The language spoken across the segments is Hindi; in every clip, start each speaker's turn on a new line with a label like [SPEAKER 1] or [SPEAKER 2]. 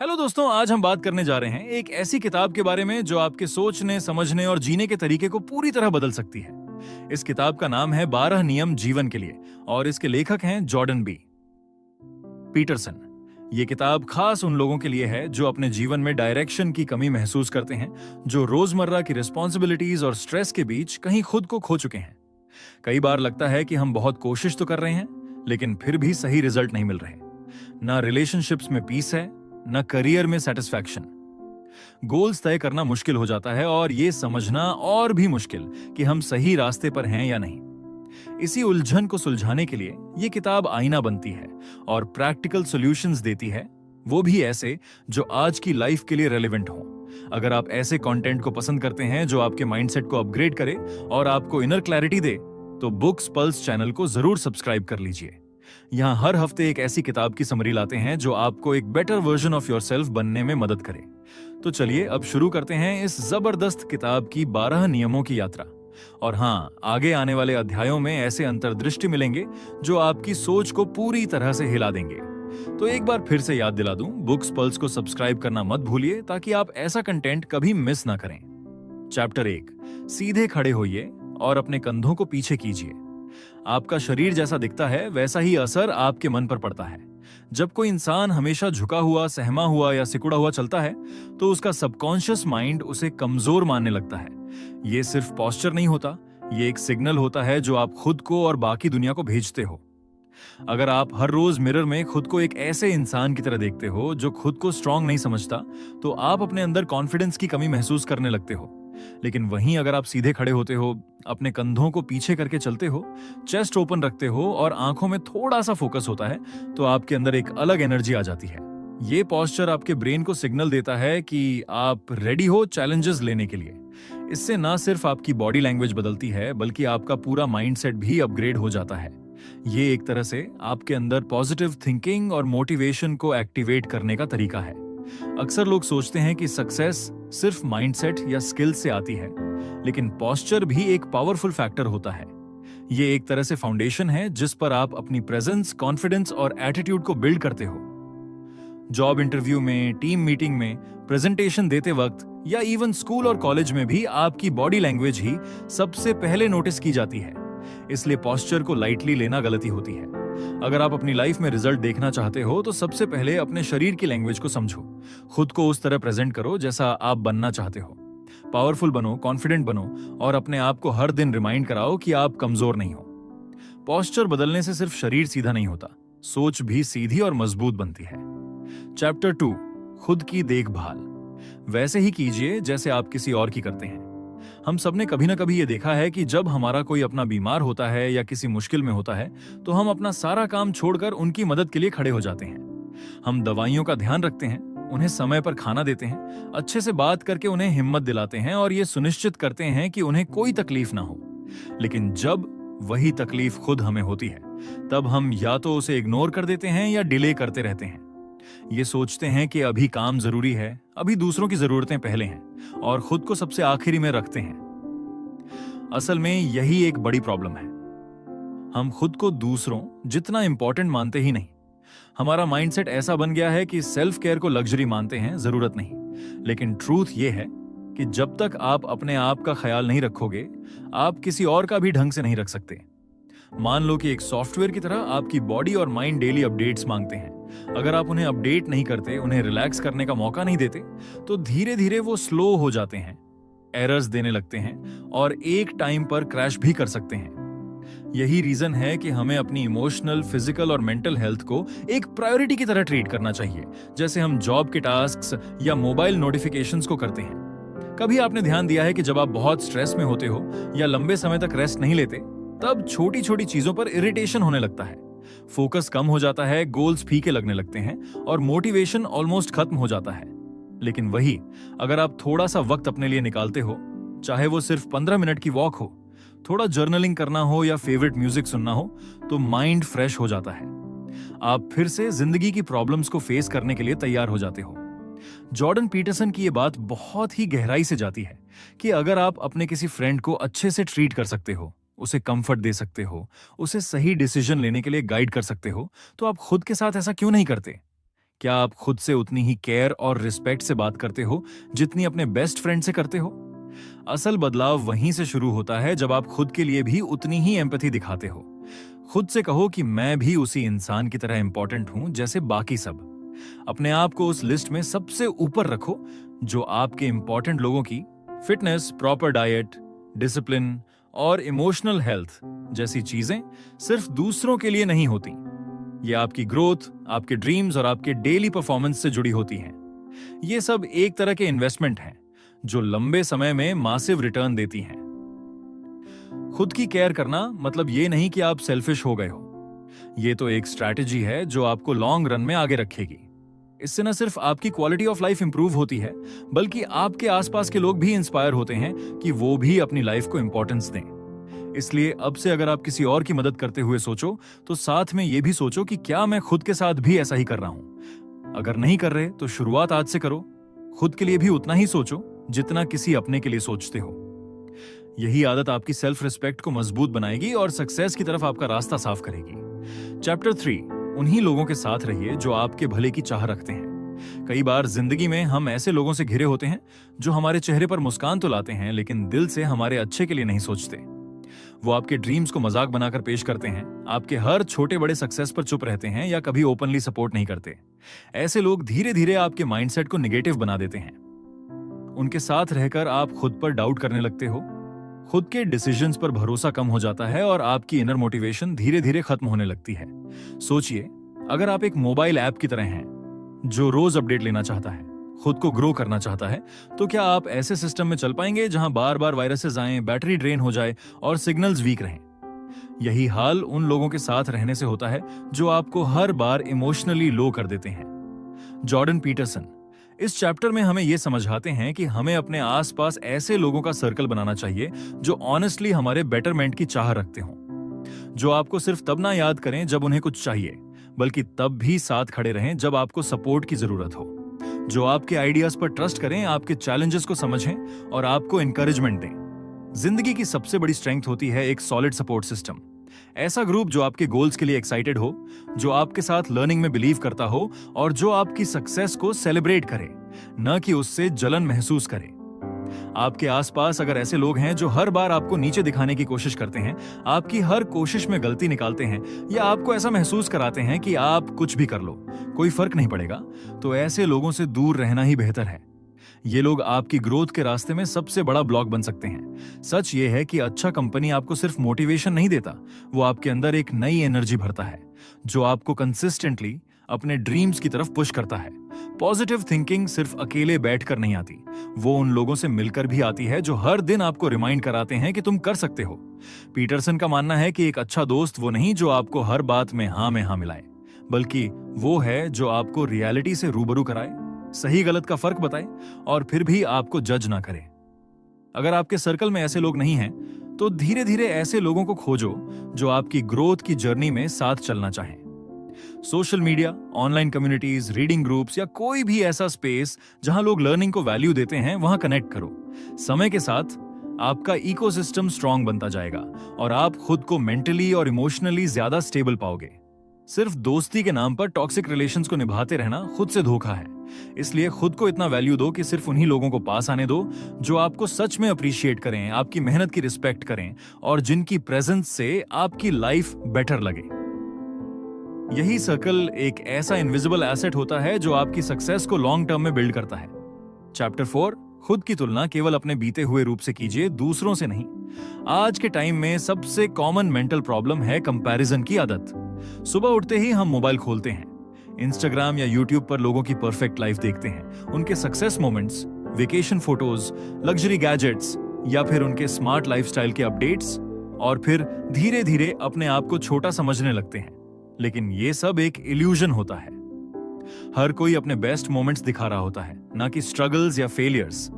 [SPEAKER 1] हेलो दोस्तों, आज हम बात करने जा रहे हैं एक ऐसी किताब के बारे में जो आपके सोचने, समझने और जीने के तरीके को पूरी तरह बदल सकती है। इस किताब का नाम है 12 नियम जीवन के लिए और इसके लेखक हैं जॉर्डन बी पीटरसन। ये किताब खास उन लोगों के लिए है जो अपने जीवन में डायरेक्शन की कमी महसूस करते हैं, जो रोजमर्रा की रिस्पॉन्सिबिलिटीज और स्ट्रेस के बीच कहीं खुद को खो चुके हैं। कई बार लगता है कि हम बहुत कोशिश तो कर रहे हैं, लेकिन फिर भी सही रिजल्ट नहीं मिल रहे। ना रिलेशनशिप्स में पीस है, न करियर में सेटिस्फैक्शन। गोल्स तय करना मुश्किल हो जाता है और ये समझना और भी मुश्किल कि हम सही रास्ते पर हैं या नहीं। इसी उलझन को सुलझाने के लिए ये किताब आईना बनती है और प्रैक्टिकल सॉल्यूशंस देती है, वो भी ऐसे जो आज की लाइफ के लिए रेलेवेंट हो। अगर आप ऐसे कंटेंट को पसंद करते हैं जो आपके माइंडसेट को अपग्रेड करे और आपको इनर क्लैरिटी दे, तो बुक्स पल्स चैनल को जरूर सब्सक्राइब कर लीजिए। यहाँ हर हफ्ते एक ऐसी किताब की समरी लाते हैं जो आपको एक बेटर वर्जन ऑफ योरसेल्फ बनने में मदद करे। तो चलिए अब शुरू करते हैं इस जबरदस्त किताब की 12 नियमों की यात्रा। और हाँ, आगे आने वाले अध्यायों में ऐसे अंतर्दृष्टि मिलेंगे जो आपकी सोच को पूरी तरह से हिला देंगे। तो एक बार फिर से याद दिला दूं, बुक्स पल्स को सब्सक्राइब करना मत भूलिए ताकि आप ऐसा कंटेंट कभी मिस ना करें। चैप्टर 1, सीधे खड़े होइए और अपने कंधों को पीछे कीजिए। आपका शरीर जैसा दिखता है वैसा ही असर आपके मन पर पड़ता है। जब कोई इंसान हमेशा झुका हुआ, सहमा हुआ या सिकुड़ा हुआ चलता है, तो उसका सबकॉन्शियस माइंड उसे कमजोर मानने लगता है। ये सिर्फ पोस्चर नहीं होता, ये एक सिग्नल होता है जो आप खुद को और बाकी दुनिया को भेजते हो। अगर आप हर रोज मिरर में खुद को एक ऐसे इंसान की तरह देखते हो जो खुद को स्ट्रांग नहीं समझता, तो आप अपने अंदर कॉन्फिडेंस की कमी महसूस करने लगते हो। लेकिन वहीं अगर आप सीधे खड़े होते हो, अपने कंधों को पीछे करके चलते हो, चेस्ट ओपन रखते हो और आंखों में थोड़ा सा फोकस होता है, तो आपके अंदर एक अलग एनर्जी आ जाती है। ये पोस्चर आपके ब्रेन को सिग्नल देता है कि आप रेडी हो चैलेंजेस लेने के लिए। इससे ना सिर्फ आपकी बॉडी लैंग्वेज बदलती है, बल्कि आपका पूरा माइंडसेट भी अपग्रेड हो जाता है। ये एक तरह से आपके अंदर पॉजिटिव थिंकिंग और मोटिवेशन को एक्टिवेट करने का तरीका है। अक्सर लोग सोचते हैं कि सक्सेस सिर्फ माइंडसेट या स्किल से आती है, लेकिन पोस्चर भी एक पावरफुल फैक्टर होता है। ये एक तरह से फाउंडेशन है जिस पर आप अपनी प्रेजेंस, कॉन्फिडेंस और एटीट्यूड को बिल्ड करते हो। जॉब इंटरव्यू में, टीम मीटिंग में, प्रेजेंटेशन देते वक्त या इवन स्कूल और कॉलेज में भी आपकी बॉडी लैंग्वेज ही सबसे पहले नोटिस की जाती है। इसलिए पोस्चर को लाइटली लेना गलती होती है। अगर आप अपनी लाइफ में रिजल्ट देखना चाहते हो, तो सबसे पहले अपने शरीर की लैंग्वेज को समझो। खुद को उस तरह प्रेजेंट करो जैसा आप बनना चाहते हो। पावरफुल बनो, कॉन्फिडेंट बनो और अपने आप को हर दिन रिमाइंड कराओ कि आप कमजोर नहीं हो। पोस्चर बदलने से सिर्फ शरीर सीधा नहीं होता, सोच भी सीधी और मजबूत बनती है। चैप्टर 2, खुद की देखभाल। वैसे ही कीजिए जैसे आप किसी और की करते हैं। हम सबने कभी ना कभी ये देखा है कि जब हमारा कोई अपना बीमार होता है या किसी मुश्किल में होता है, तो हम अपना सारा काम छोड़कर उनकी मदद के लिए खड़े हो जाते हैं। हम दवाइयों का ध्यान रखते हैं, उन्हें समय पर खाना देते हैं, अच्छे से बात करके उन्हें हिम्मत दिलाते हैं और ये सुनिश्चित करते हैं कि उन्हें कोई तकलीफ ना हो। लेकिन जब वही तकलीफ खुद हमें होती है, तब हम या तो उसे इग्नोर कर देते हैं या डिले करते रहते हैं। ये सोचते हैं कि अभी काम जरूरी है, अभी दूसरों की जरूरतें पहले हैं और खुद को सबसे आखिरी में रखते हैं। असल में यही एक बड़ी प्रॉब्लम है। हम खुद को दूसरों जितना इंपॉर्टेंट मानते ही नहीं। हमारा माइंडसेट ऐसा बन गया है कि सेल्फ केयर को लग्जरी मानते हैं, जरूरत नहीं। लेकिन ट्रूथ ये है कि जब तक आप अपने आप का ख्याल नहीं रखोगे, आप किसी और का भी ढंग से नहीं रख सकते। मान लो कि एक सॉफ्टवेयर की तरह आपकी बॉडी और माइंड डेली अपडेट्स मांगते हैं। अगर आप उन्हें अपडेट नहीं करते, उन्हें रिलैक्स करने का मौका नहीं देते, तो धीरे धीरे वो स्लो हो जाते हैं, एरर्स देने लगते हैं और एक टाइम पर क्रैश भी कर सकते हैं। यही रीजन है कि हमें अपनी इमोशनल, फिजिकल और मेंटल हेल्थ को एक प्रायोरिटी की तरह ट्रीट करना चाहिए, जैसे हम जॉब के टास्क्स या मोबाइल नोटिफिकेशंस को करते हैं। कभी आपने ध्यान दिया है कि जब आप बहुत स्ट्रेस में होते हो या लंबे समय तक रेस्ट नहीं लेते, तब छोटी छोटी चीजों पर इरिटेशन होने लगता है, फोकस कम हो जाता है, गोल्स फीके लगने लगते हैं और मोटिवेशन ऑलमोस्ट खत्म हो जाता है। लेकिन वही अगर आप थोड़ा सा वक्त अपने लिए निकालते हो, चाहे वो सिर्फ 15 मिनट की वॉक हो, थोड़ा जर्नलिंग करना हो या फेवरेट म्यूजिक सुनना हो, तो माइंड फ्रेश हो जाता है। आप फिर से जिंदगी की प्रॉब्लम्स को फेस करने के लिए तैयार हो जाते हो। जॉर्डन पीटरसन की यह बात बहुत ही गहराई से जाती है कि अगर आप अपने किसी फ्रेंड को अच्छे से ट्रीट कर सकते हो, उसे कंफर्ट दे सकते हो, उसे सही डिसीजन लेने के लिए गाइड कर सकते हो, तो आप खुद के साथ ऐसा क्यों नहीं करते? क्या आप खुद से उतनी ही केयर और रिस्पेक्ट से बात करते हो जितनी अपने बेस्ट फ्रेंड से करते हो? असल बदलाव वहीं से शुरू होता है जब आप खुद के लिए भी उतनी ही एम्पैथी दिखाते हो। खुद से कहो कि मैं भी उसी इंसान की तरह इंपॉर्टेंट हूं जैसे बाकी सब। अपने आप को उस लिस्ट में सबसे ऊपर रखो जो आपके इंपॉर्टेंट लोगों की फिटनेस, प्रॉपर डाइट, डिसिप्लिन और इमोशनल हेल्थ जैसी चीजें सिर्फ दूसरों के लिए नहीं होती। ये आपकी ग्रोथ, आपके ड्रीम्स और आपके डेली परफॉर्मेंस से जुड़ी होती हैं। ये सब एक तरह के इन्वेस्टमेंट हैं जो लंबे समय में मासिव रिटर्न देती हैं। खुद की केयर करना मतलब ये नहीं कि आप सेल्फिश हो गए हो। ये तो एक स्ट्रैटेजी है जो आपको लॉन्ग रन में आगे रखेगी। इससे न सिर्फ आपकी क्वालिटी ऑफ लाइफ इंप्रूव होती है, बल्कि आपके आसपास के लोग भी इंस्पायर होते हैं कि वो भी अपनी लाइफ को इंपॉर्टेंस दें। इसलिए अब से अगर आप किसी और की मदद करते हुए सोचो, तो साथ में ये भी सोचो कि क्या मैं खुद के साथ भी ऐसा ही कर रहा हूं। अगर नहीं कर रहे तो शुरुआत आज से करो। खुद के लिए भी उतना ही सोचो जितना किसी अपने के लिए सोचते हो। यही आदत आपकी सेल्फ रिस्पेक्ट को मजबूत बनाएगी और सक्सेस की तरफ आपका रास्ता साफ करेगी। चैप्टर 3, उन्हीं लोगों के साथ रहिए जो आपके भले की चाह रखते हैं। कई बार जिंदगी में हम ऐसे लोगों से घिरे होते हैं जो हमारे चेहरे पर मुस्कान तो लाते हैं, लेकिन दिल से हमारे अच्छे के लिए नहीं सोचते। वो आपके ड्रीम्स को मजाक बनाकर पेश करते हैं, आपके हर छोटे बड़े सक्सेस पर चुप रहते हैं या कभी ओपनली सपोर्ट नहीं करते। ऐसे लोग धीरे धीरे आपके माइंडसेट को निगेटिव बना देते हैं। उनके साथ रहकर आप खुद पर डाउट करने लगते हो, खुद के डिसीजंस पर भरोसा कम हो जाता है और आपकी इनर मोटिवेशन धीरे धीरे खत्म होने लगती है। सोचिए, अगर आप एक मोबाइल ऐप की तरह हैं जो रोज अपडेट लेना चाहता है, खुद को ग्रो करना चाहता है, तो क्या आप ऐसे सिस्टम में चल पाएंगे जहां बार बार वायरसेस आएं, बैटरी ड्रेन हो जाए और सिग्नल्स वीक रहें? यही हाल उन लोगों के साथ रहने से होता है जो आपको हर बार इमोशनली लो कर देते हैं। जॉर्डन पीटरसन इस चैप्टर में हमें यह समझाते हैं कि हमें अपने आसपास ऐसे लोगों का सर्कल बनाना चाहिए जो ऑनेस्टली हमारे बेटरमेंट की चाह रखते हों, जो आपको सिर्फ तब ना याद करें जब उन्हें कुछ चाहिए, बल्कि तब भी साथ खड़े रहें जब आपको सपोर्ट की जरूरत हो, जो आपके आइडियाज पर ट्रस्ट करें, आपके चैलेंजेस को समझें और आपको एनकरेजमेंट दें। जिंदगी की सबसे बड़ी स्ट्रेंथ होती है एक सॉलिड सपोर्ट सिस्टम। ऐसा ग्रुप जो आपके गोल्स के लिए एक्साइटेड हो, जो आपके साथ लर्निंग में बिलीव करता हो और जो आपकी सक्सेस को सेलिब्रेट करे, न कि उससे जलन महसूस करे। आपके आसपास अगर ऐसे लोग हैं जो हर बार आपको नीचे दिखाने की कोशिश करते हैं, आपकी हर कोशिश में गलती निकालते हैं या आपको ऐसा महसूस कराते हैं कि आप कुछ भी कर लो, कोई फर्क नहीं पड़ेगा, तो ऐसे लोगों से दूर रहना ही बेहतर है। ये लोग आपकी ग्रोथ के रास्ते में सबसे बड़ा ब्लॉक बन सकते हैं। सच ये है कि अच्छा कंपनी आपको सिर्फ मोटिवेशन नहीं देता, वो आपके अंदर एक नई एनर्जी भरता है जो आपको कंसिस्टेंटली अपने ड्रीम्स की तरफ पुश करता है। पॉजिटिव थिंकिंग सिर्फ अकेले बैठकर नहीं आती, वो उन लोगों से मिलकर भी आती है जो हर दिन आपको रिमाइंड कराते हैं कि तुम कर सकते हो। पीटरसन का मानना है कि एक अच्छा दोस्त वो नहीं जो आपको हर बात में हाँ मिलाए, बल्कि वो है जो आपको रियलिटी से रूबरू कराए, सही गलत का फर्क बताए और फिर भी आपको जज ना करे। अगर आपके सर्कल में ऐसे लोग नहीं हैं, तो धीरे धीरे ऐसे लोगों को खोजो जो आपकी ग्रोथ की जर्नी में साथ चलना चाहें। Social media, online communities, reading groups या कोई भी ऐसा स्पेस जहां लोग लर्निंग को वैल्यू देते हैं, वहां कनेक्ट करो। समय के साथ आपका इकोसिस्टम स्ट्रांग बनता जाएगा और आप खुद को मेंटली और इमोशनली ज्यादा स्टेबल पाओगे। सिर्फ दोस्ती के नाम पर टॉक्सिक रिलेशंस को निभाते रहना खुद से धोखा है। इसलिए खुद को इतना वैल्यू दो कि सिर्फ उन्हीं लोगों को पास आने दो जो आपको सच में अप्रिशिएट करें, आपकी मेहनत की रिस्पेक्ट करें और जिनकी प्रेजेंस से आपकी लाइफ बेटर लगे। यही सर्कल एक ऐसा इनविजिबल एसेट होता है जो आपकी सक्सेस को लॉन्ग टर्म में बिल्ड करता है। चैप्टर 4, खुद की तुलना केवल अपने बीते हुए रूप से कीजिए, दूसरों से नहीं। आज के टाइम में सबसे कॉमन मेंटल प्रॉब्लम है कंपैरिजन की आदत। सुबह उठते ही हम मोबाइल खोलते हैं, इंस्टाग्राम या यूट्यूब पर लोगों की परफेक्ट लाइफ देखते हैं, उनके success moments, vacation photos, luxury gadgets या फिर उनके स्मार्ट लाइफस्टाइल के अपडेट्स, और फिर धीरे धीरे अपने आप को छोटा समझने लगते हैं। लेकिन ये सब एक इल्यूजन होता है। हर कोई अपने बेस्ट मोमेंट्स दिखा रहा होता है, ना कि स्ट्रगल्स या फेलियर्स।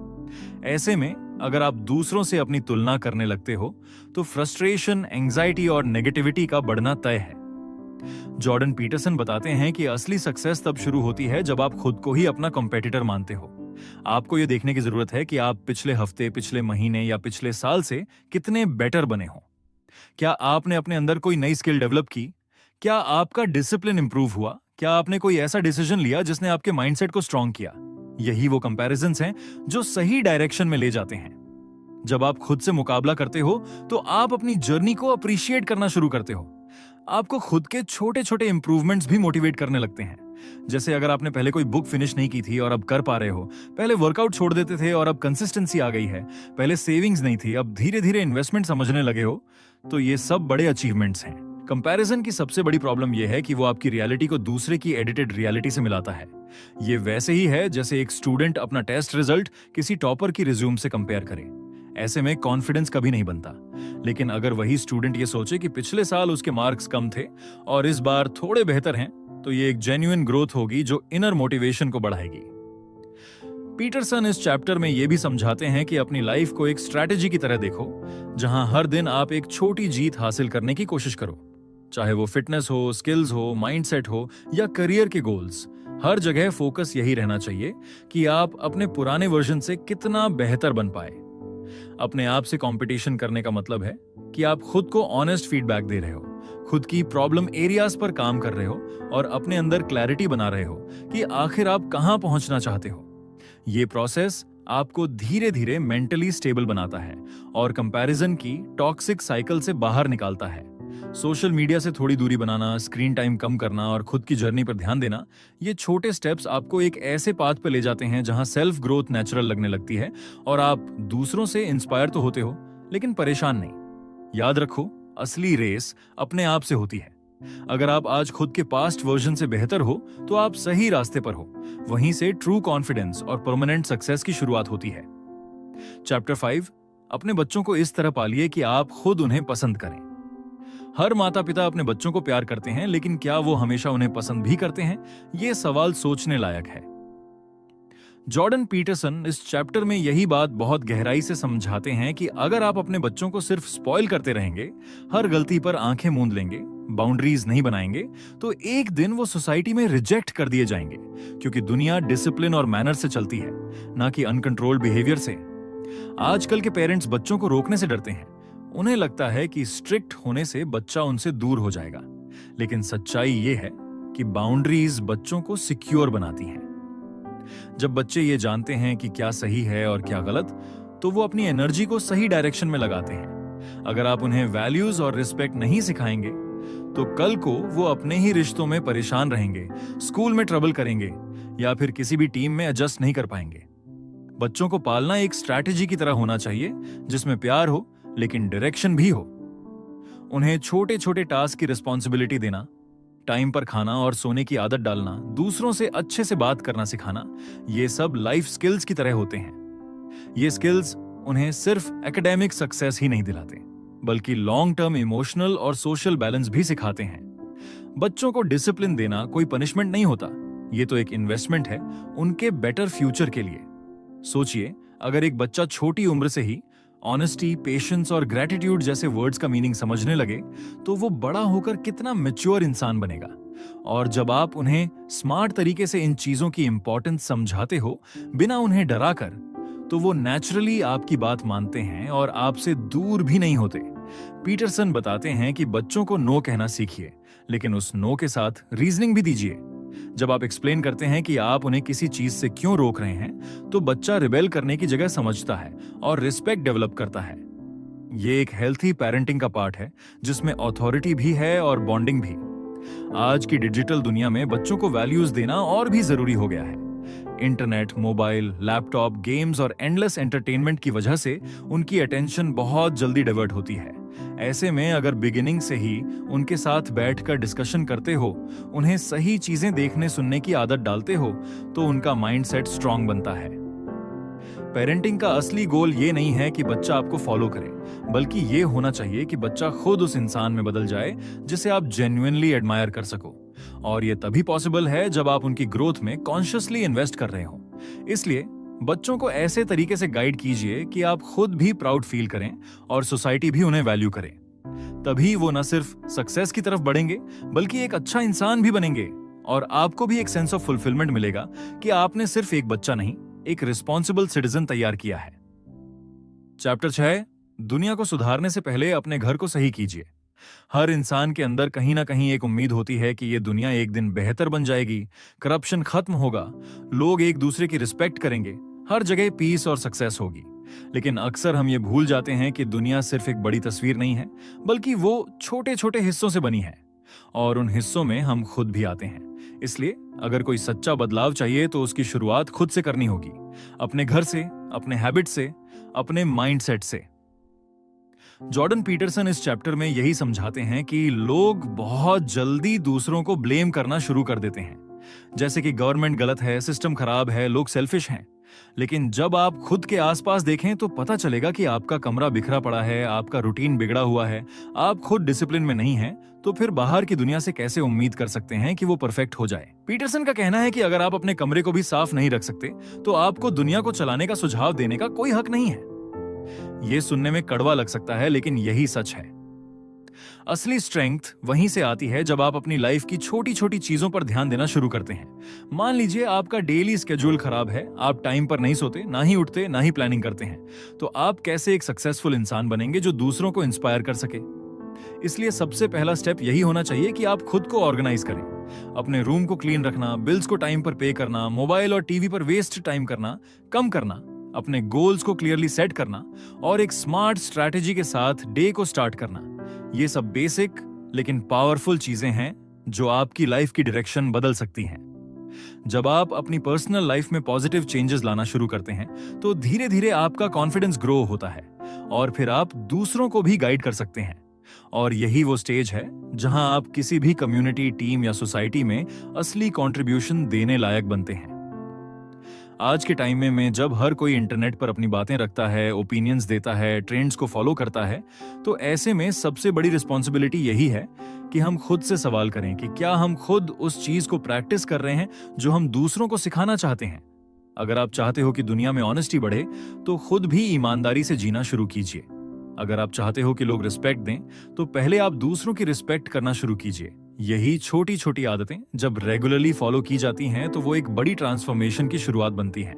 [SPEAKER 1] ऐसे में अगर आप दूसरों से अपनी तुलना करने लगते हो, तो फ्रस्ट्रेशन, एंजाइटी और नेगेटिविटी का बढ़ना तय है। जॉर्डन पीटरसन बताते हैं कि असली सक्सेस तब शुरू होती है जब आप खुद को ही अपना कॉम्पिटिटर मानते हो। आपको यह देखने की जरूरत है कि आप पिछले हफ्ते, पिछले महीने या पिछले साल से कितने बेटर बने हो। क्या आपने अपने अंदर कोई नई स्किल डेवलप की? क्या आपका डिसिप्लिन इंप्रूव हुआ? क्या आपने कोई ऐसा डिसीजन लिया जिसने आपके माइंडसेट को स्ट्रांग किया? यही वो कंपैरिजंस हैं जो सही डायरेक्शन में ले जाते हैं। जब आप खुद से मुकाबला करते हो तो आप अपनी जर्नी को अप्रिशिएट करना शुरू करते हो। आपको खुद के छोटे छोटे इंप्रूवमेंट्स भी मोटिवेट करने लगते हैं। जैसे अगर आपने पहले कोई बुक फिनिश नहीं की थी और अब कर पा रहे हो, पहले वर्कआउट छोड़ देते थे और अब कंसिस्टेंसी आ गई है, पहले सेविंग्स नहीं थी, अब धीरे धीरे इन्वेस्टमेंट समझने लगे हो, तो ये सब बड़े अचीवमेंट्स हैं। कंपैरिजन की सबसे बड़ी प्रॉब्लम यह है कि वो आपकी रियलिटी को दूसरे की एडिटेड रियलिटी से मिलाता है। ये वैसे ही है जैसे एक स्टूडेंट अपना टेस्ट रिजल्ट किसी टॉपर की रिज्यूम से कंपेयर करे। ऐसे में कॉन्फिडेंस कभी नहीं बनता। लेकिन अगर वही स्टूडेंट ये सोचे कि पिछले साल उसके मार्क्स कम थे और इस बार थोड़े बेहतर हैं, तो ये एक जेन्युइन ग्रोथ होगी जो इनर मोटिवेशन को बढ़ाएगी। पीटरसन इस चैप्टर में ये भी समझाते हैं कि अपनी लाइफ को एक स्ट्रैटेजी की तरह देखो, जहां हर दिन आप एक छोटी जीत हासिल करने की कोशिश करो। चाहे वो फिटनेस हो, स्किल्स हो, माइंडसेट हो या करियर के गोल्स, हर जगह फोकस यही रहना चाहिए कि आप अपने पुराने वर्जन से कितना बेहतर बन पाए। अपने आप से कंपटीशन करने का मतलब है कि आप खुद को ऑनेस्ट फीडबैक दे रहे हो, खुद की प्रॉब्लम एरियाज पर काम कर रहे हो और अपने अंदर क्लैरिटी बना रहे हो कि आखिर आप कहां पहुंचना चाहते हो। ये प्रोसेस आपको धीरे धीरे मेंटली स्टेबल बनाता है और कंपैरिजन की टॉक्सिक साइकिल से बाहर निकालता है। सोशल मीडिया से थोड़ी दूरी बनाना, स्क्रीन टाइम कम करना और खुद की जर्नी पर ध्यान देना, ये छोटे स्टेप्स आपको एक ऐसे पाथ पर ले जाते हैं जहां सेल्फ ग्रोथ नेचुरल लगने लगती है और आप दूसरों से इंस्पायर तो होते हो, लेकिन परेशान नहीं। याद रखो, असली रेस अपने आप से होती है। अगर आप आज खुद के पास्ट वर्जन से बेहतर हो तो आप सही रास्ते पर हो। वहीं से ट्रू कॉन्फिडेंस और परमानेंट सक्सेस की शुरुआत होती है। चैप्टर 5, अपने बच्चों को इस तरह पालिए कि आप खुद उन्हें पसंद करें। हर माता पिता अपने बच्चों को प्यार करते हैं, लेकिन क्या वो हमेशा उन्हें पसंद भी करते हैं? ये सवाल सोचने लायक है। जॉर्डन पीटरसन इस चैप्टर में यही बात बहुत गहराई से समझाते हैं कि अगर आप अपने बच्चों को सिर्फ स्पॉइल करते रहेंगे, हर गलती पर आंखें मूंद लेंगे, बाउंड्रीज नहीं बनाएंगे, तो एक दिन वो सोसाइटी में रिजेक्ट कर दिए जाएंगे, क्योंकि दुनिया डिसिप्लिन और मैनर से चलती है, ना कि अनकंट्रोल्ड बिहेवियर से। आजकल के पेरेंट्स बच्चों को रोकने से डरते हैं। उन्हें लगता है कि स्ट्रिक्ट होने से बच्चा उनसे दूर हो जाएगा, लेकिन सच्चाई ये है कि बाउंड्रीज बच्चों को सिक्योर बनाती हैं। जब बच्चे ये जानते हैं कि क्या सही है और क्या गलत, तो वो अपनी एनर्जी को सही डायरेक्शन में लगाते हैं। अगर आप उन्हें वैल्यूज और रिस्पेक्ट नहीं सिखाएंगे, तो कल को वो अपने ही रिश्तों में परेशान रहेंगे, स्कूल में ट्रबल करेंगे या फिर किसी भी टीम में एडजस्ट नहीं कर पाएंगे। बच्चों को पालना एक स्ट्रैटेजी की तरह होना चाहिए, जिसमें प्यार हो लेकिन डायरेक्शन भी हो। उन्हें छोटे छोटे टास्क की रिस्पॉन्सिबिलिटी देना, टाइम पर खाना और सोने की आदत डालना, दूसरों से अच्छे से बात करना सिखाना, ये सब लाइफ स्किल्स की तरह होते हैं। ये स्किल्स उन्हें सिर्फ एकेडमिक सक्सेस ही नहीं दिलाते, बल्कि लॉन्ग टर्म इमोशनल और सोशल बैलेंस भी सिखाते हैं। बच्चों को डिसिप्लिन देना कोई पनिशमेंट नहीं होता, ये तो एक इन्वेस्टमेंट है उनके बेटर फ्यूचर के लिए। सोचिए, अगर एक बच्चा छोटी उम्र से ही ऑनेस्टी, पेशेंस और ग्रेटिट्यूड जैसे वर्ड्स का मीनिंग समझने लगे, तो वो बड़ा होकर कितना मैच्योर इंसान बनेगा। और जब आप उन्हें स्मार्ट तरीके से इन चीजों की इंपॉर्टेंस समझाते हो, बिना उन्हें डराकर, तो वो नेचुरली आपकी बात मानते हैं और आपसे दूर भी नहीं होते। पीटरसन बताते हैं कि बच्चों को नो कहना सीखिए, लेकिन उस नो के साथ रीजनिंग भी दीजिए। जब आप एक्सप्लेन करते हैं कि आप उन्हें किसी चीज से क्यों रोक रहे हैं, तो बच्चा रिबेल करने की जगह समझता है और रिस्पेक्ट डेवलप करता है। ये एक हेल्थी पेरेंटिंग का पार्ट है, जिसमें अथॉरिटी भी है और बॉन्डिंग भी। आज की डिजिटल दुनिया में बच्चों को वैल्यूज देना और भी जरूरी हो गया है। इंटरनेट, मोबाइल, लैपटॉप, गेम्स और एंडलेस एंटरटेनमेंट की वजह से उनकी अटेंशन बहुत जल्दी डाइवर्ट होती है। ऐसे में अगर बिगिनिंग से ही उनके साथ बैठकर डिस्कशन करते हो, उन्हें सही चीजें देखने सुनने की आदत डालते हो, तो उनका माइंडसेट स्ट्रांग बनता है। पेरेंटिंग का असली गोल ये नहीं है कि बच्चा आपको फॉलो करे, बल्कि ये होना चाहिए कि बच्चा खुद उस इंसान में बदल जाए जिसे आप जेन्युइनली एडमायर कर सको। और ये तभी पॉसिबल है जब आप उनकी ग्रोथ में कॉन्शियसली इन्वेस्ट कर रहे हो। इसलिए बच्चों को ऐसे तरीके से गाइड कीजिए कि आप खुद भी प्राउड फील करें और सोसाइटी भी उन्हें वैल्यू करे। तभी वो न सिर्फ सक्सेस की तरफ बढ़ेंगे, बल्कि एक अच्छा इंसान भी बनेंगे और आपको भी एक सेंस ऑफ फुलफिलमेंट मिलेगा कि आपने सिर्फ एक बच्चा नहीं, एक रिस्पॉन्सिबल सिटीजन तैयार किया है। चैप्टर 6, दुनिया को सुधारने से पहले अपने घर को सही कीजिए। हर इंसान के अंदर कहीं ना कहीं एक उम्मीद होती है कि ये दुनिया एक दिन बेहतर बन जाएगी, करप्शन खत्म होगा, लोग एक दूसरे की रिस्पेक्ट करेंगे, हर जगह पीस और सक्सेस होगी। लेकिन अक्सर हम ये भूल जाते हैं कि दुनिया सिर्फ एक बड़ी तस्वीर नहीं है, बल्कि वो छोटे छोटे हिस्सों से बनी है, और उन हिस्सों में हम खुद भी आते हैं। इसलिए अगर कोई सच्चा बदलाव चाहिए तो उसकी शुरुआत खुद से करनी होगी, अपने घर से, अपने हैबिट से, अपने माइंडसेट से। जॉर्डन पीटरसन इस चैप्टर में यही समझाते हैं कि लोग बहुत जल्दी दूसरों को ब्लेम करना शुरू कर देते हैं, जैसे कि गवर्नमेंट गलत है, सिस्टम खराब है, लोग सेल्फिश हैं। लेकिन जब आप खुद के आसपास देखें तो पता चलेगा कि आपका कमरा बिखरा पड़ा है, आपका रूटीन बिगड़ा हुआ है, आप खुद डिसिप्लिन में नहीं हैं, तो फिर बाहर की दुनिया से कैसे उम्मीद कर सकते हैं कि वो परफेक्ट हो जाए। पीटरसन का कहना है कि अगर आप अपने कमरे को भी साफ नहीं रख सकते तो आपको दुनिया को चलाने का सुझाव देने का कोई हक नहीं है। ये सुनने में कड़वा लग सकता है, लेकिन यही सच है। असली स्ट्रेंथ वहीं से आती है जब आप अपनी लाइफ की छोटी छोटी चीजों पर ध्यान देना शुरू करते हैं। मान लीजिए आपका डेली स्केड्यूल खराब है, आप टाइम पर नहीं सोते, ना ही उठते, ना ही प्लानिंग करते हैं, तो आप कैसे एक सक्सेसफुल इंसान बनेंगे जो दूसरों को इंस्पायर कर सके। इसलिए सबसे पहला स्टेप यही होना चाहिए कि आप खुद को ऑर्गेनाइज करें। अपने रूम को क्लीन रखना, बिल्स को टाइम पर पे करना, मोबाइल और टीवी पर वेस्ट टाइम करना कम करना, अपने गोल्स को क्लियरली सेट करना और एक स्मार्ट स्ट्रैटेजी के साथ डे को स्टार्ट करना। ये सब बेसिक लेकिन पावरफुल चीजें हैं जो आपकी लाइफ की डायरेक्शन बदल सकती हैं। जब आप अपनी पर्सनल लाइफ में पॉजिटिव चेंजेस लाना शुरू करते हैं तो धीरे धीरे आपका कॉन्फिडेंस ग्रो होता है और फिर आप दूसरों को भी गाइड कर सकते हैं। और यही वो स्टेज है जहां आप किसी भी कम्युनिटी, टीम या सोसाइटी में असली कंट्रीब्यूशन देने लायक बनते हैं। आज के टाइम में जब हर कोई इंटरनेट पर अपनी बातें रखता है, ओपिनियंस देता है, ट्रेंड्स को फॉलो करता है, तो ऐसे में सबसे बड़ी रिस्पॉन्सिबिलिटी यही है कि हम खुद से सवाल करें कि क्या हम खुद उस चीज को प्रैक्टिस कर रहे हैं जो हम दूसरों को सिखाना चाहते हैं। अगर आप चाहते हो कि दुनिया में ऑनेस्टी बढ़े तो खुद भी ईमानदारी से जीना शुरू कीजिए। अगर आप चाहते हो कि लोग रिस्पेक्ट दें तो पहले आप दूसरों की रिस्पेक्ट करना शुरू कीजिए। यही छोटी छोटी आदतें जब रेगुलरली फॉलो की जाती हैं तो वो एक बड़ी ट्रांसफॉर्मेशन की शुरुआत बनती है।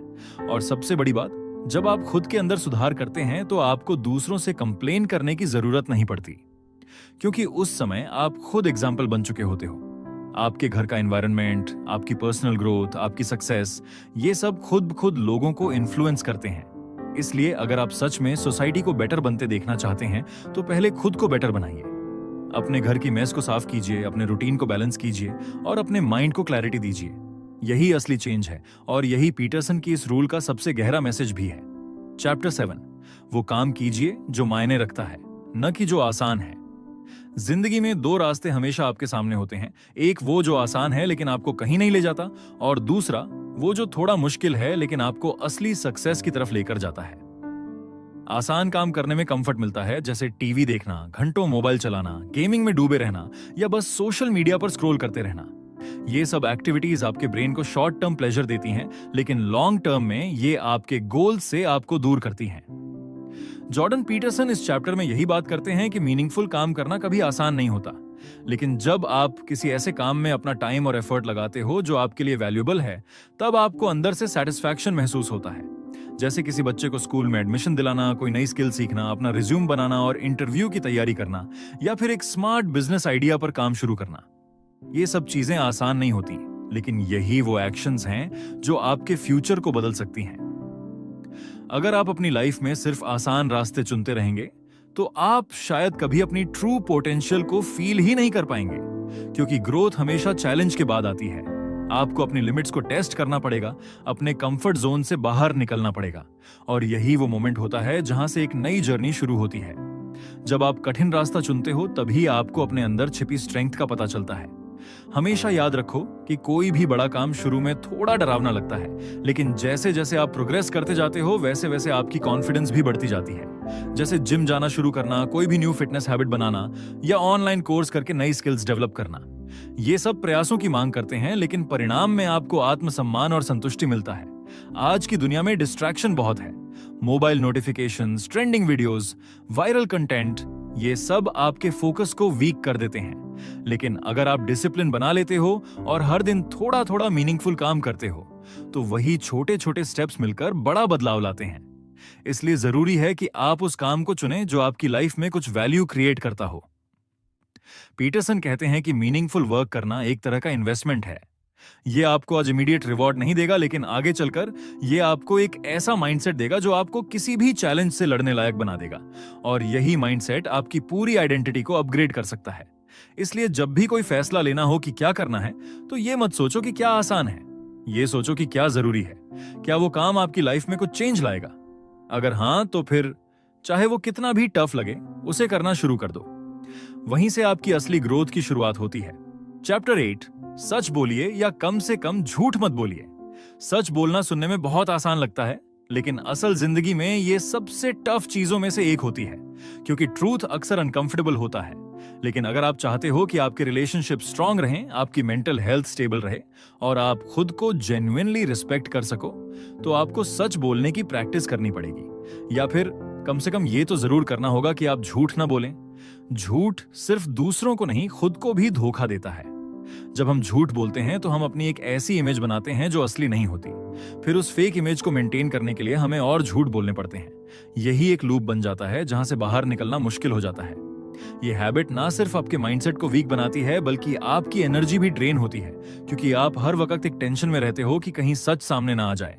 [SPEAKER 1] और सबसे बड़ी बात, जब आप खुद के अंदर सुधार करते हैं तो आपको दूसरों से कंप्लेन करने की जरूरत नहीं पड़ती, क्योंकि उस समय आप खुद एग्जाम्पल बन चुके होते हो। आपके घर का एनवायरनमेंट, आपकी पर्सनल ग्रोथ, आपकी सक्सेस, ये सब खुद लोगों को इन्फ्लुएंस करते हैं। इसलिए अगर आप सच में सोसाइटी को बेटर बनते देखना चाहते हैं तो पहले खुद को बेटर बनाइए। अपने घर की मेस को साफ कीजिए, अपने रूटीन को बैलेंस कीजिए और अपने माइंड को क्लैरिटी दीजिए। यही असली चेंज है और यही पीटरसन की इस रूल का सबसे गहरा मैसेज भी है। चैप्टर 7, वो काम कीजिए जो मायने रखता है, न कि जो आसान है। जिंदगी में दो रास्ते हमेशा आपके सामने होते हैं, एक वो जो आसान है लेकिन आपको कहीं नहीं ले जाता, और दूसरा वो जो थोड़ा मुश्किल है लेकिन आपको असली सक्सेस की तरफ लेकर जाता है। आसान काम करने में कंफर्ट मिलता है, जैसे टीवी देखना, घंटों मोबाइल चलाना, गेमिंग में डूबे रहना या बस सोशल मीडिया पर स्क्रॉल करते रहना। ये सब एक्टिविटीज आपके ब्रेन को शॉर्ट टर्म प्लेजर देती हैं, लेकिन लॉन्ग टर्म में ये आपके गोल से आपको दूर करती हैं। जॉर्डन पीटरसन इस चैप्टर में यही बात करते हैं कि मीनिंगफुल काम करना कभी आसान नहीं होता, लेकिन जब आप किसी ऐसे काम में अपना टाइम और एफर्ट लगाते हो जो आपके लिए वैल्यूएबल है, तब आपको अंदर से सेटिस्फैक्शन महसूस होता है। जैसे किसी बच्चे को स्कूल में एडमिशन दिलाना, कोई नई स्किल सीखना, अपना रिज्यूम बनाना और इंटरव्यू की तैयारी करना, या फिर एक स्मार्ट बिजनेस आइडिया पर काम शुरू करना। ये सब चीजें आसान नहीं होती, लेकिन यही वो एक्शंस हैं जो आपके फ्यूचर को बदल सकती हैं। अगर आप अपनी लाइफ में सिर्फ आसान रास्ते चुनते रहेंगे तो आप शायद कभी अपनी ट्रू पोटेंशियल को फील ही नहीं कर पाएंगे, क्योंकि ग्रोथ हमेशा चैलेंज के बाद आती है। आपको अपनी लिमिट्स को टेस्ट करना पड़ेगा, अपने कंफर्ट जोन से बाहर निकलना पड़ेगा, और यही वो मोमेंट होता है जहां से एक नई जर्नी शुरू होती है। जब आप कठिन रास्ता चुनते हो तभी आपको अपने अंदर छिपी स्ट्रेंथ का पता चलता है। हमेशा याद रखो कि कोई भी बड़ा काम शुरू में थोड़ा डरावना लगता है, लेकिन जैसे जैसे आप प्रोग्रेस करते जाते हो वैसे वैसे आपकी कॉन्फिडेंस भी बढ़ती जाती है। जैसे जिम जाना शुरू करना, कोई भी न्यू फिटनेस हैबिट बनाना या ऑनलाइन कोर्स करके नई स्किल्स डेवलप करना। ये सब प्रयासों की मांग करते हैं, लेकिन परिणाम में आपको आत्मसम्मान और संतुष्टि मिलता है। आज की दुनिया में डिस्ट्रैक्शन बहुत है। Mobile notifications, trending videos, viral content, ये सब आपके फोकस को वीक कर देते हैं। लेकिन अगर आप डिसिप्लिन बना लेते हो और हर दिन थोड़ा थोड़ा मीनिंगफुल काम करते हो, तो वही छोटे छोटे स्टेप्स मिलकर बड़ा बदलाव लाते हैं। इसलिए जरूरी है कि आप उस काम को चुनें जो आपकी लाइफ में कुछ वैल्यू क्रिएट करता हो। पीटरसन कहते हैं कि मीनिंगफुल वर्क करना एक तरह का इन्वेस्टमेंट है। ये आपको आज इमीडिएट रिवॉर्ड नहीं देगा, लेकिन आगे चलकर ये आपको एक ऐसा माइंडसेट देगा जो आपको किसी भी चैलेंज से लड़ने लायक बना देगा। और यही माइंडसेट आपकी पूरी आइडेंटिटी को अपग्रेड कर सकता है। इसलिए जब भी कोई फैसला लेना हो कि क्या करना है, तो ये मत सोचो कि क्या आसान है, ये सोचो कि क्या जरूरी है। क्या वो काम आपकी लाइफ में कुछ चेंज लाएगा? अगर हाँ, तो फिर चाहे वो कितना भी टफ लगे, उसे करना शुरू कर दो। वहीं से आपकी असली ग्रोथ की शुरुआत होती है। चैप्टर 8, सच बोलिए या कम से कम झूठ मत बोलिए। सच बोलना सुनने में बहुत आसान लगता है, लेकिन असल जिंदगी में ये सबसे टफ चीजों में से एक होती है, क्योंकि ट्रूथ अक्सर अनकंफर्टेबल होता है। लेकिन अगर आप चाहते हो कि आपके रिलेशनशिप स्ट्रांग रहें, आपकी मेंटल हेल्थ स्टेबल रहे और आप खुद को जेन्युइनली रिस्पेक्ट कर सको, तो आपको सच बोलने की प्रैक्टिस करनी पड़ेगी। या फिर कम से कम ये तो जरूर करना होगा कि आप झूठ ना बोलें। झूठ सिर्फ दूसरों को नहीं, खुद को भी धोखा देता है। जब हम झूठ बोलते हैं तो हम अपनी एक ऐसी इमेज बनाते हैं जो असली नहीं होती। फिर उस फेक इमेज को मेंटेन करने के लिए हमें और झूठ बोलने पड़ते हैं। यही एक लूप बन जाता है जहां से बाहर निकलना मुश्किल हो जाता है। ये हैबिट ना सिर्फ आपके माइंडसेट को वीक बनाती है, बल्कि आपकी एनर्जी भी ड्रेन होती है, क्योंकि आप हर वक्त एक टेंशन में रहते हो कि कहीं सच सामने ना आ जाए।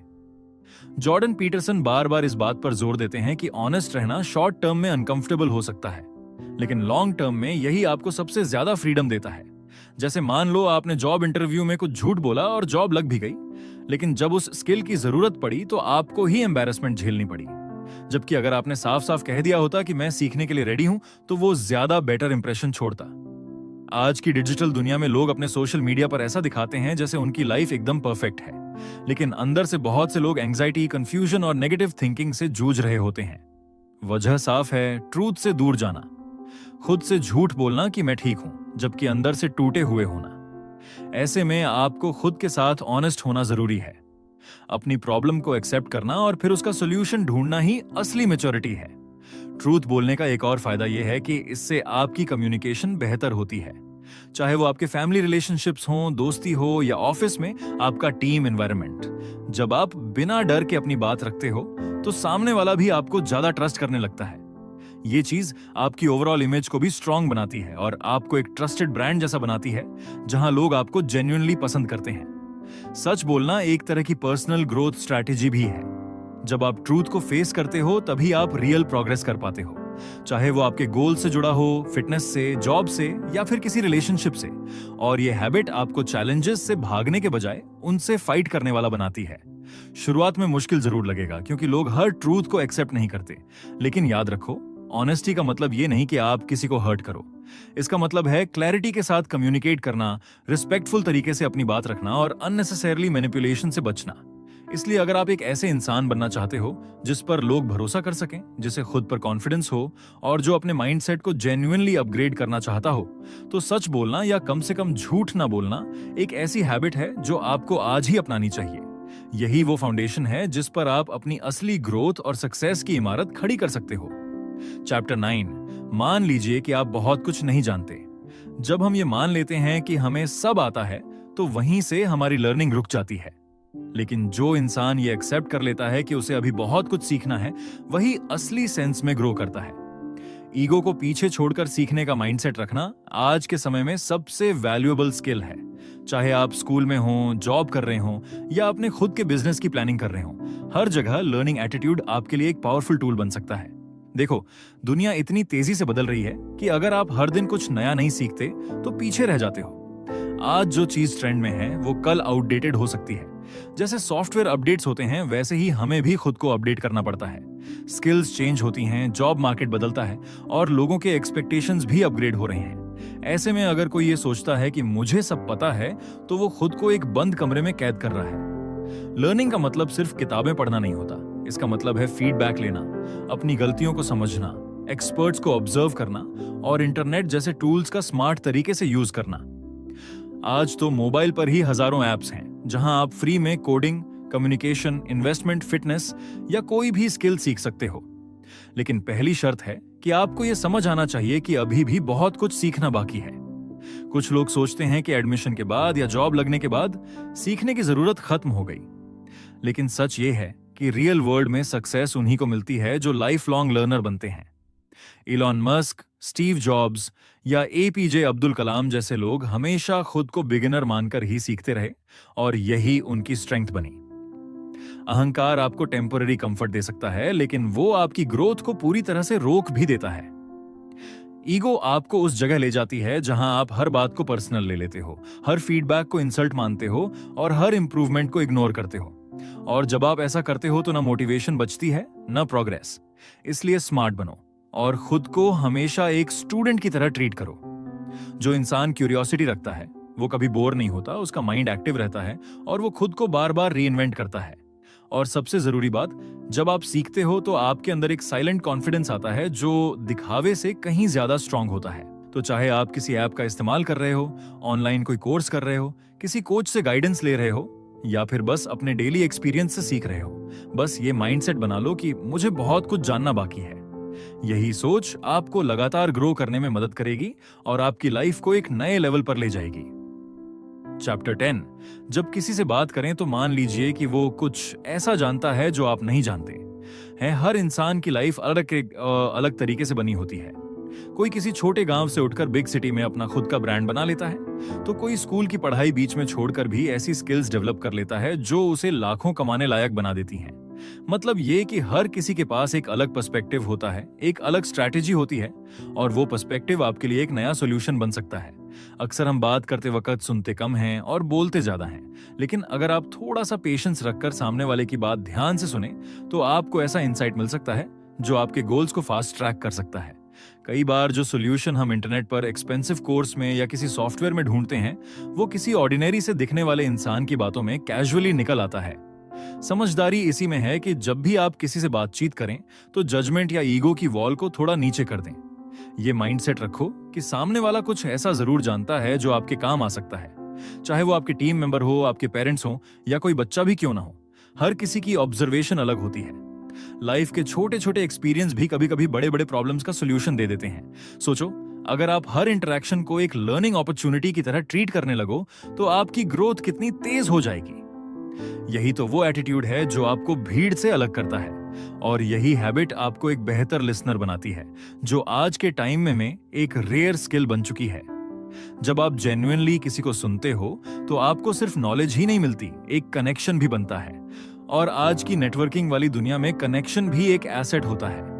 [SPEAKER 1] जॉर्डन पीटरसन बार बार इस बात पर जोर देते हैं कि ऑनेस्ट रहना शॉर्ट टर्म में अनकंफर्टेबल हो सकता है, लेकिन लॉन्ग टर्म में यही आपको सबसे ज्यादा फ्रीडम देता है। जैसे मान लो आपने जॉब इंटरव्यू में कुछ झूठ बोला और जॉब लग भी गई, लेकिन जब उस स्किल की जरूरत पड़ी तो आपको ही एम्बैरेसमेंट झेलनी पड़ी। जबकि अगर आपने साफ साफ कह दिया होता कि मैं सीखने के लिए रेडी हूं, तो वो ज्यादा बेटर इंप्रेशन छोड़ता। आज की डिजिटल दुनिया में लोग अपने सोशल मीडिया पर ऐसा दिखाते हैं जैसे उनकी लाइफ एकदम परफेक्ट है, लेकिन अंदर से बहुत से लोग एंग्जाइटी, कंफ्यूजन और नेगेटिव थिंकिंग से जूझ रहे होते हैं। वजह साफ है, ट्रूथ से दूर जाना, खुद से झूठ बोलना कि मैं ठीक हूं, जबकि अंदर से टूटे हुए होना। ऐसे में आपको खुद के साथ ऑनेस्ट होना जरूरी है। अपनी प्रॉब्लम को एक्सेप्ट करना और फिर उसका सॉल्यूशन ढूंढना ही असली मैच्योरिटी है। ट्रूथ बोलने का एक और फायदा यह है कि इससे आपकी कम्युनिकेशन बेहतर होती है। चाहे वो आपके फैमिली रिलेशनशिप्स हों, दोस्ती हो या ऑफिस में आपका टीम एनवायरनमेंट। जब आप बिना डर के अपनी बात रखते हो, तो सामने वाला भी आपको ज्यादा ट्रस्ट करने लगता है। ये चीज आपकी ओवरऑल इमेज को भी स्ट्रांग बनाती है और आपको एक ट्रस्टेड ब्रांड जैसा बनाती है, जहां लोग आपको जेन्युइनली पसंद करते हैं। सच बोलना एक तरह की पर्सनल ग्रोथ स्ट्रैटेजी भी है। जब आप ट्रूथ को फेस करते हो, तभी आप रियल प्रोग्रेस कर पाते हो, चाहे वो आपके गोल से जुड़ा हो, फिटनेस से, जॉब से या फिर किसी रिलेशनशिप से। और ये हैबिट आपको चैलेंजेस से भागने के बजाय उनसे फाइट करने वाला बनाती है। शुरुआत में मुश्किल जरूर लगेगा, क्योंकि लोग हर ट्रूथ को एक्सेप्ट नहीं करते, लेकिन याद रखो, ऑनेस्टी का मतलब ये नहीं कि आप किसी को हर्ट करो। इसका मतलब है क्लैरिटी के साथ कम्युनिकेट करना, रिस्पेक्टफुल तरीके से अपनी बात रखना और अननेसेसरली मैनिपुलेशन से बचना। इसलिए अगर आप एक ऐसे इंसान बनना चाहते हो जिस पर लोग भरोसा कर सकें, जिसे खुद पर कॉन्फिडेंस हो और जो अपने माइंडसेट को जेन्युइनली अपग्रेड करना चाहता हो, तो सच बोलना या कम से कम झूठ ना बोलना एक ऐसी हैबिट है जो आपको आज ही अपनानी चाहिए। यही वो फाउंडेशन है जिस पर आप अपनी असली ग्रोथ और सक्सेस की इमारत खड़ी कर सकते हो। चैप्टर 9, मान लीजिए कि आप बहुत कुछ नहीं जानते। जब हम ये मान लेते हैं कि हमें सब आता है, तो वहीं से हमारी लर्निंग रुक जाती है। लेकिन जो इंसान ये एक्सेप्ट कर लेता है कि उसे अभी बहुत कुछ सीखना है, वही असली सेंस में ग्रो करता है। ईगो को पीछे छोड़कर सीखने का माइंडसेट रखना आज के समय में सबसे वैल्यूएबल स्किल है। चाहे आप स्कूल में हों, जॉब कर रहे हों या अपने खुद के बिजनेस की प्लानिंग कर रहे हों, हर जगह लर्निंग एटीट्यूड आपके लिए एक पावरफुल टूल बन सकता है। देखो, दुनिया इतनी तेजी से बदल रही है कि अगर आप हर दिन कुछ नया नहीं सीखते, तो पीछे रह जाते हो। आज जो चीज ट्रेंड में है, वो कल आउटडेटेड हो सकती है। जैसे सॉफ्टवेयर अपडेट्स होते हैं, वैसे ही हमें भी खुद को अपडेट करना पड़ता है। स्किल्स चेंज होती हैं, जॉब मार्केट बदलता है और लोगों के एक्सपेक्टेशंस भी अपग्रेड हो रहे हैं। ऐसे में अगर कोई ये सोचता है कि मुझे सब पता है, तो वो खुद को एक बंद कमरे में कैद कर रहा है। लर्निंग का मतलब सिर्फ किताबें पढ़ना नहीं होता। इसका मतलब है फीडबैक लेना, अपनी गलतियों को समझना, एक्सपर्ट्स को ऑब्जर्व करना और इंटरनेट जैसे टूल्स का स्मार्ट तरीके से यूज करना। आज तो मोबाइल पर ही हजारों ऐप्स हैं जहां आप फ्री में कोडिंग, कम्युनिकेशन, इन्वेस्टमेंट, फिटनेस या कोई भी स्किल सीख सकते हो। लेकिन पहली शर्त है कि आपको यह समझ आना चाहिए कि अभी भी बहुत कुछ सीखना बाकी है। कुछ लोग सोचते हैं कि एडमिशन के बाद या जॉब लगने के बाद सीखने की जरूरत खत्म हो गई, लेकिन सच ये है कि रियल वर्ल्ड में सक्सेस उन्हीं को मिलती है जो लाइफ लॉन्ग लर्नर बनते हैं। इलॉन मस्क, स्टीव जॉब्स या एपीजे अब्दुल कलाम जैसे लोग हमेशा खुद को बिगिनर मानकर ही सीखते रहे और यही उनकी स्ट्रेंथ बनी। अहंकार आपको टेम्पररी कंफर्ट दे सकता है, लेकिन वो आपकी ग्रोथ को पूरी तरह से रोक भी देता है। ईगो आपको उस जगह ले जाती है जहां आप हर बात को पर्सनल ले लेते हो, हर फीडबैक को इंसल्ट मानते हो और हर इंप्रूवमेंट को इग्नोर करते हो। और जब आप ऐसा करते हो तो ना मोटिवेशन बचती है, ना प्रोग्रेस। इसलिए स्मार्ट बनो और खुद को हमेशा एक स्टूडेंट की तरह ट्रीट करो। जो इंसान क्यूरियोसिटी रखता है वो कभी बोर नहीं होता, उसका माइंड एक्टिव रहता है और वो खुद को बार बार रीइन्वेंट करता है। और सबसे जरूरी बात, जब आप सीखते हो तो आपके अंदर एक साइलेंट कॉन्फिडेंस आता है जो दिखावे से कहीं ज्यादा स्ट्रांग होता है। तो चाहे आप किसी ऐप का इस्तेमाल कर रहे हो, ऑनलाइन कोई कोर्स कर रहे हो, किसी कोच से गाइडेंस ले रहे हो या फिर बस अपने डेली एक्सपीरियंस से सीख रहे हो, बस ये माइंडसेट बना लो कि मुझे बहुत कुछ जानना बाकी है। यही सोच आपको लगातार ग्रो करने में मदद करेगी और आपकी लाइफ को एक नए लेवल पर ले जाएगी। चैप्टर 10। जब किसी से बात करें तो मान लीजिए कि वो कुछ ऐसा जानता है जो आप नहीं जानते हैं। हर इंसान की लाइफ अलग तरीके से बनी होती है। कोई किसी छोटे गांव से उठकर बिग सिटी में अपना खुद का ब्रांड बना लेता है, तो कोई स्कूल की पढ़ाई बीच में छोड़कर भी ऐसी स्किल्स डेवलप कर लेता है जो उसे लाखों कमाने लायक बना देती हैं। मतलब ये कि हर किसी के पास एक अलग पर्सपेक्टिव होता है, एक अलग स्ट्रैटेजी होती है और वो पर्सपेक्टिव आपके लिए एक नया सॉल्यूशन बन सकता है। अक्सर हम बात करते वक्त सुनते कम हैं और बोलते ज्यादा हैं, लेकिन अगर आप थोड़ा सा पेशेंस रखकर सामने वाले की बात ध्यान से सुने तो आपको ऐसा इंसाइट मिल सकता है जो आपके गोल्स को फास्ट ट्रैक कर सकता है। कई बार जो सॉल्यूशन हम इंटरनेट पर एक्सपेंसिव कोर्स में या किसी सॉफ्टवेयर में ढूंढते हैं, वो किसी ऑर्डिनरी से दिखने वाले इंसान की बातों में कैजुअली निकल आता है। समझदारी इसी में है कि जब भी आप किसी से बातचीत करें तो जजमेंट या ईगो की वॉल को थोड़ा नीचे कर दें। ये माइंडसेट रखो कि सामने वाला कुछ ऐसा जरूर जानता है जो आपके काम आ सकता है, चाहे वो आपके टीम मेंबर हो, आपके पेरेंट्स हो या कोई बच्चा भी क्यों ना हो। हर किसी की ऑब्जर्वेशन अलग होती है। लाइफ के छोटे छोटे एक्सपीरियंस भी कभी कभी बड़े बड़े प्रॉब्लम्स का सोल्यूशन दे देते हैं। सोचो, अगर आप हर इंटरेक्शन को एक लर्निंग अपॉर्चुनिटी की तरह ट्रीट करने लगो तो आपकी ग्रोथ कितनी तेज हो जाएगी। यही तो वो एटीट्यूड है जो आपको भीड़ से अलग करता है और यही हैबिट आपको एक बेहतर लिसनर बनाती है, जो आज के टाइम में एक रेयर स्किल बन चुकी है। जब आप जेन्युइनली किसी को सुनते हो तो आपको सिर्फ नॉलेज ही नहीं मिलती, एक कनेक्शन भी बनता है। और आज की नेटवर्किंग वाली दुनिया में कनेक्शन भी एक एसेट होता है।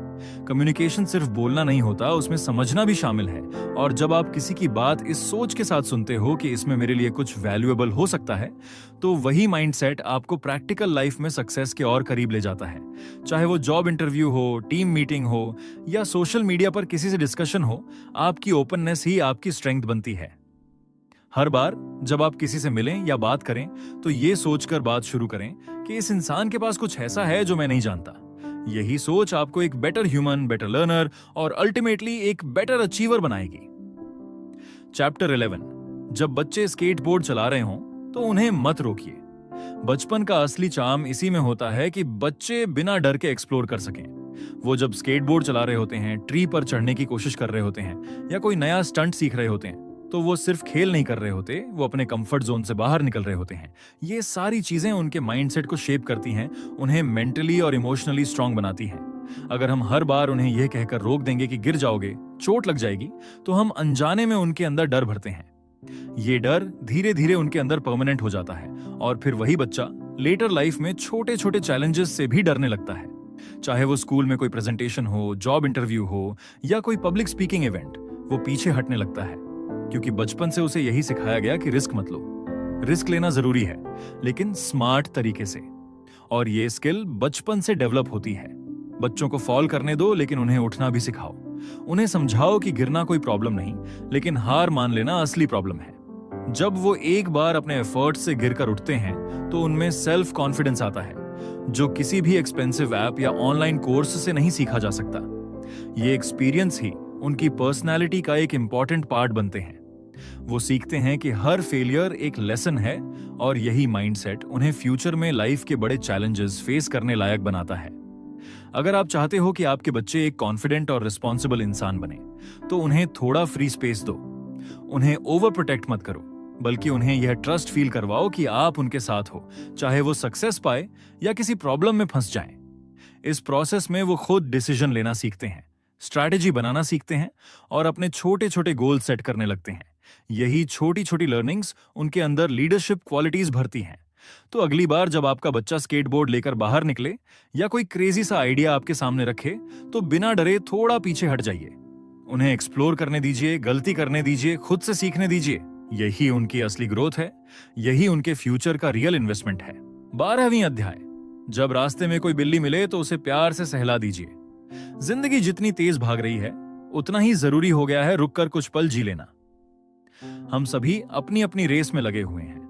[SPEAKER 1] कम्युनिकेशन सिर्फ बोलना नहीं होता, उसमें समझना भी शामिल है। और जब आप किसी की बात इस सोच के साथ सुनते हो कि इसमें मेरे लिए कुछ वैल्यूएबल हो सकता है, तो वही माइंडसेट आपको प्रैक्टिकल लाइफ में सक्सेस के और करीब ले जाता है। चाहे वो जॉब इंटरव्यू हो, टीम मीटिंग हो या सोशल मीडिया पर किसी से डिस्कशन हो, आपकी ओपननेस ही आपकी स्ट्रेंथ बनती है। हर बार जब आप किसी से मिलें या बात करें तो ये सोचकर बात शुरू करें कि इस इंसान के पास कुछ ऐसा है जो मैं नहीं जानता। यही सोच आपको एक बेटर ह्यूमन, बेटर लर्नर और अल्टीमेटली एक बेटर अचीवर बनाएगी। चैप्टर 11। जब बच्चे स्केटबोर्ड चला रहे हों तो उन्हें मत रोकिए। बचपन का असली चार्म इसी में होता है कि बच्चे बिना डर के एक्सप्लोर कर सकें। वो जब स्केटबोर्ड चला रहे होते हैं, ट्री पर चढ़ने की कोशिश कर रहे होते हैं या कोई नया स्टंट सीख रहे होते हैं, तो वो सिर्फ खेल नहीं कर रहे होते, वो अपने कंफर्ट जोन से बाहर निकल रहे होते हैं। ये सारी चीजें उनके माइंडसेट को शेप करती हैं, उन्हें मेंटली और इमोशनली स्ट्रांग बनाती हैं। अगर हम हर बार उन्हें यह कहकर रोक देंगे कि गिर जाओगे, चोट लग जाएगी, तो हम अनजाने में उनके अंदर डर भरते हैं। ये डर धीरे धीरे उनके अंदर परमानेंट हो जाता है और फिर वही बच्चा लेटर लाइफ में छोटे छोटे चैलेंजेस से भी डरने लगता है। चाहे वो स्कूल में कोई प्रेजेंटेशन हो, जॉब इंटरव्यू हो या कोई पब्लिक स्पीकिंग इवेंट, वो पीछे हटने लगता है क्योंकि बचपन से उसे यही सिखाया गया कि रिस्क मत लो। रिस्क लेना जरूरी है, लेकिन स्मार्ट तरीके से। और ये स्किल बचपन से डेवलप होती है। बच्चों को फॉल करने दो, लेकिन उन्हें उठना भी सिखाओ। उन्हें समझाओ कि गिरना कोई प्रॉब्लम नहीं, लेकिन हार मान लेना असली प्रॉब्लम है। जब वो एक बार अपने एफर्ट से गिरकर उठते हैं तो उनमें सेल्फ कॉन्फिडेंस आता है, जो किसी भी एक्सपेंसिव ऐप या ऑनलाइन कोर्स से नहीं सीखा जा सकता। ये एक्सपीरियंस ही उनकी पर्सनैलिटी का एक इंपॉर्टेंट पार्ट बनते हैं। वो सीखते हैं कि हर फेलियर एक लेसन है और यही माइंडसेट उन्हें फ्यूचर में लाइफ के बड़े चैलेंजेस फेस करने लायक बनाता है। अगर आप चाहते हो कि आपके बच्चे एक कॉन्फिडेंट और रिस्पॉन्सिबल इंसान बने, तो उन्हें थोड़ा फ्री स्पेस दो। उन्हें ओवर प्रोटेक्ट मत करो, बल्कि उन्हें यह ट्रस्ट फील करवाओ कि आप उनके साथ हो, चाहे वो सक्सेस पाए या किसी प्रॉब्लम में फंस जाएं। इस प्रोसेस में वो खुद डिसीजन लेना सीखते हैं, स्ट्रैटेजी बनाना सीखते हैं और अपने छोटे छोटे गोल सेट करने लगते हैं। यही छोटी छोटी लर्निंग्स उनके अंदर लीडरशिप क्वालिटीज भरती हैं। तो अगली बार जब आपका बच्चा स्केटबोर्ड लेकर बाहर निकले या कोई क्रेजी सा आइडिया आपके सामने रखे, तो बिना डरे थोड़ा पीछे हट जाइए। उन्हें एक्सप्लोर करने दीजिए, गलती करने दीजिए, खुद से सीखने दीजिए। यही उनकी असली ग्रोथ है, यही उनके फ्यूचर का रियल इन्वेस्टमेंट है। 12वीं अध्याय, जब रास्ते में कोई बिल्ली मिले तो उसे प्यार से सहला दीजिए। जिंदगी जितनी तेज भाग रही है, उतना ही जरूरी हो गया है रुककर कुछ पल जी लेना। हम सभी अपनी अपनी रेस में लगे हुए हैं।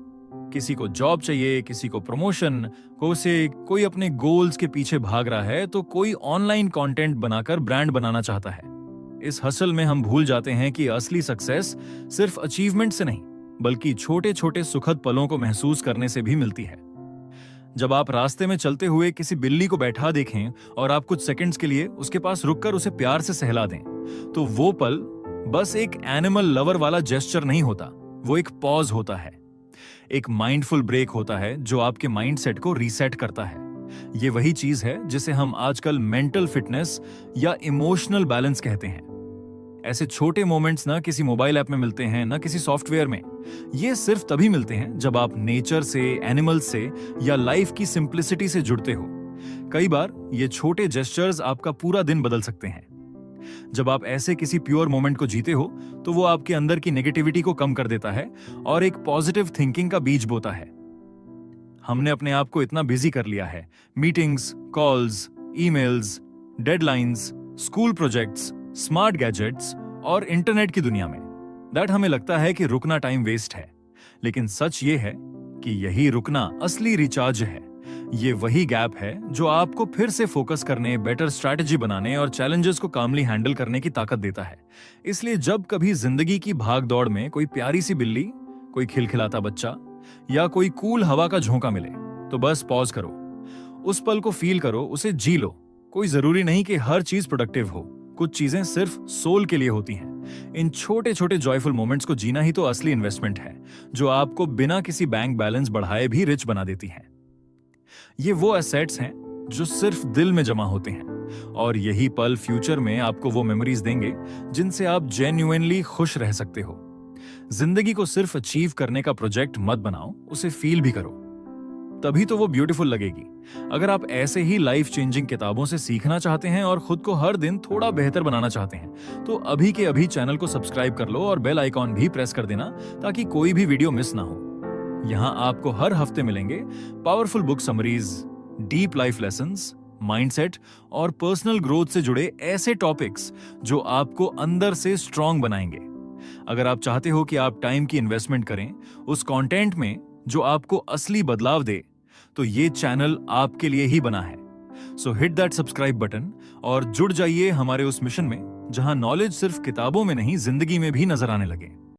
[SPEAKER 1] किसी को जॉब चाहिए, किसी को प्रमोशन, कोई अपने गोल्स के पीछे भाग रहा है, तो कोई ऑनलाइन कंटेंट बनाकर ब्रांड बनाना चाहता है। इस हसल में हम भूल जाते हैं कि असली सक्सेस सिर्फ अचीवमेंट से नहीं, बल्कि छोटे छोटे सुखद पलों को महसूस करने से भी मिलती है। जब आप रास्ते में चलते हुए किसी बिल्ली को बैठा देखें और आप कुछ सेकंड्स के लिए उसके पास रुककर उसे प्यार से सहला दें, तो वो पल बस एक एनिमल लवर वाला जेस्चर नहीं होता, वो एक पॉज होता है, एक माइंडफुल ब्रेक होता है जो आपके माइंडसेट को रीसेट करता है। ये वही चीज है जिसे हम आजकल मेंटल फिटनेस या इमोशनल बैलेंस कहते हैं। ऐसे छोटे मोमेंट्स ना किसी मोबाइल ऐप में मिलते हैं, ना किसी सॉफ्टवेयर में। ये सिर्फ तभी मिलते हैं जब आप नेचर से, एनिमल्स से या लाइफ की सिंप्लिसिटी से जुड़ते हो। कई बार ये छोटे जेस्चर्स आपका पूरा दिन बदल सकते हैं। जब आप ऐसे किसी प्योर मोमेंट को जीते हो, तो वो आपके अंदर की नेगेटिविटी को कम कर देता है और एक पॉजिटिव थिंकिंग का बीज बोता है। हमने अपने आप को इतना बिजी कर लिया है, meetings, calls, emails, deadlines, school projects, smart gadgets और इंटरनेट की दुनिया में, दैट हमें लगता है कि रुकना टाइम वेस्ट है। लेकिन सच ये है कि यही रुकना असली रिचार्ज है। ये वही गैप है जो आपको फिर से फोकस करने, बेटर स्ट्रैटेजी बनाने और चैलेंजेस को कामली हैंडल करने की ताकत देता है। इसलिए जब कभी जिंदगी की भाग दौड़ में कोई प्यारी सी बिल्ली, कोई खिलखिलाता बच्चा या कोई कूल हवा का झोंका मिले, तो बस पॉज करो, उस पल को फील करो, उसे जी लो। कोई जरूरी नहीं कि हर चीज प्रोडक्टिव हो, कुछ चीजें सिर्फ सोल के लिए होती हैं। इन छोटे छोटे जॉयफुल मोमेंट्स को जीना ही तो असली इन्वेस्टमेंट है, जो आपको बिना किसी बैंक बैलेंस बढ़ाए भी रिच बना देती है। ये वो एसेट्स हैं जो सिर्फ दिल में जमा होते हैं, और यही पल फ्यूचर में आपको वो मेमोरीज देंगे जिनसे आप जेन्युइनली खुश रह सकते हो। जिंदगी को सिर्फ अचीव करने का प्रोजेक्ट मत बनाओ, उसे फील भी करो, तभी तो वो ब्यूटीफुल लगेगी। अगर आप ऐसे ही लाइफ चेंजिंग किताबों से सीखना चाहते हैं और खुद को हर दिन थोड़ा बेहतर बनाना चाहते हैं, तो अभी के अभी चैनल को सब्सक्राइब कर लो और बेल आइकॉन भी प्रेस कर देना, ताकि कोई भी वीडियो मिस ना हो। यहां आपको हर हफ्ते मिलेंगे powerful book summaries, deep life lessons, mindset और पर्सनल ग्रोथ से जुड़े ऐसे टॉपिक्स जो आपको अंदर से स्ट्रांग बनाएंगे। अगर आप चाहते हो कि आप टाइम की इन्वेस्टमेंट करें उस कंटेंट में जो आपको असली बदलाव दे, तो ये चैनल आपके लिए ही बना है। सो हिट दैट सब्सक्राइब बटन और जुड़ जाइए हमारे उस मिशन में, जहां नॉलेज सिर्फ किताबों में नहीं, जिंदगी में भी नजर आने लगे।